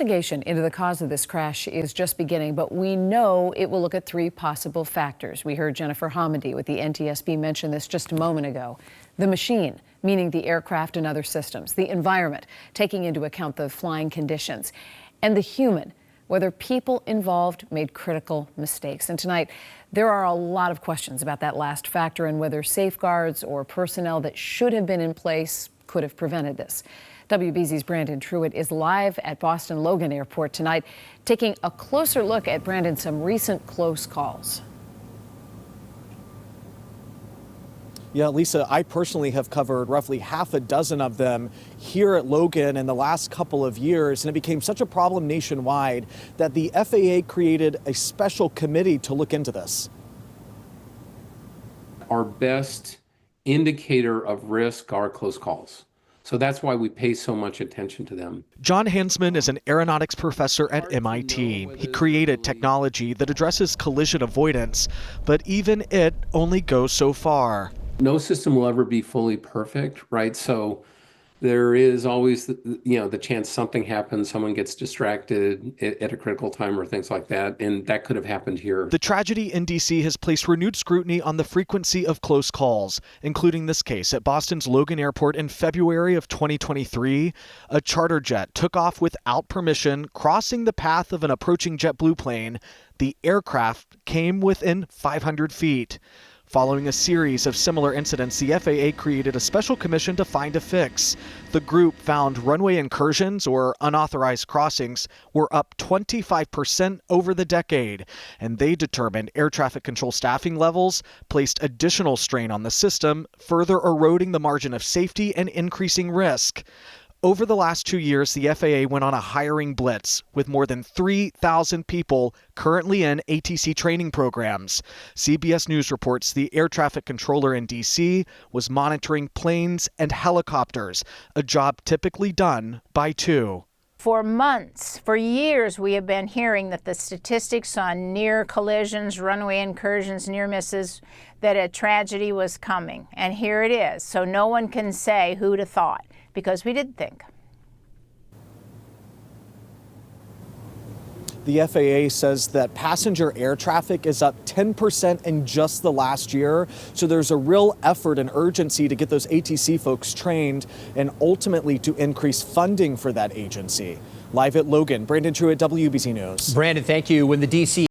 investigation into the cause of this crash is just beginning, but we know it will look at three possible factors. We heard Jennifer Hamady with the NTSB mention this just a moment ago. The machine, meaning the aircraft and other systems. The environment, taking into account the flying conditions. And the human, whether people involved made critical mistakes. And tonight, there are a lot of questions about that last factor and whether safeguards or personnel that should have been in place could have prevented this. WBZ's Brandon Truitt is live at Boston Logan Airport tonight, taking a closer look at, Brandon, some recent close calls. Yeah, Lisa, I personally have covered roughly half a dozen of them here at Logan in the last couple of years, and it became such a problem nationwide that the FAA created a special committee to look into this. Our best indicator of risk are close calls. So that's why we pay so much attention to them. John Hansman is an aeronautics professor at MIT. He created technology that addresses collision avoidance, but even it only goes so far. No system will ever be fully perfect, right? So there is always, the chance something happens, someone gets distracted at a critical time or things like that, and that could have happened here. The tragedy in D.C. has placed renewed scrutiny on the frequency of close calls, including this case at Boston's Logan Airport in February of 2023. A charter jet took off without permission, crossing the path of an approaching JetBlue plane. The aircraft came within 500 feet. Following a series of similar incidents, the FAA created a special commission to find a fix. The group found runway incursions, or unauthorized crossings, were up 25% over the decade, and they determined air traffic control staffing levels placed additional strain on the system, further eroding the margin of safety and increasing risk. Over the last 2 years, the FAA went on a hiring blitz with more than 3,000 people currently in ATC training programs. CBS News reports the air traffic controller in D.C. was monitoring planes and helicopters, a job typically done by two. For months, for years, we have been hearing that the statistics on near collisions, runway incursions, near misses, that a tragedy was coming. And here it is. So no one can say who'd have thought, because we did think. The FAA says that passenger air traffic is up 10% in just the last year. So there's a real effort and urgency to get those ATC folks trained and ultimately to increase funding for that agency. Live at Logan, Brandon Truitt, WBZ News. Brandon, thank you. When the D.C.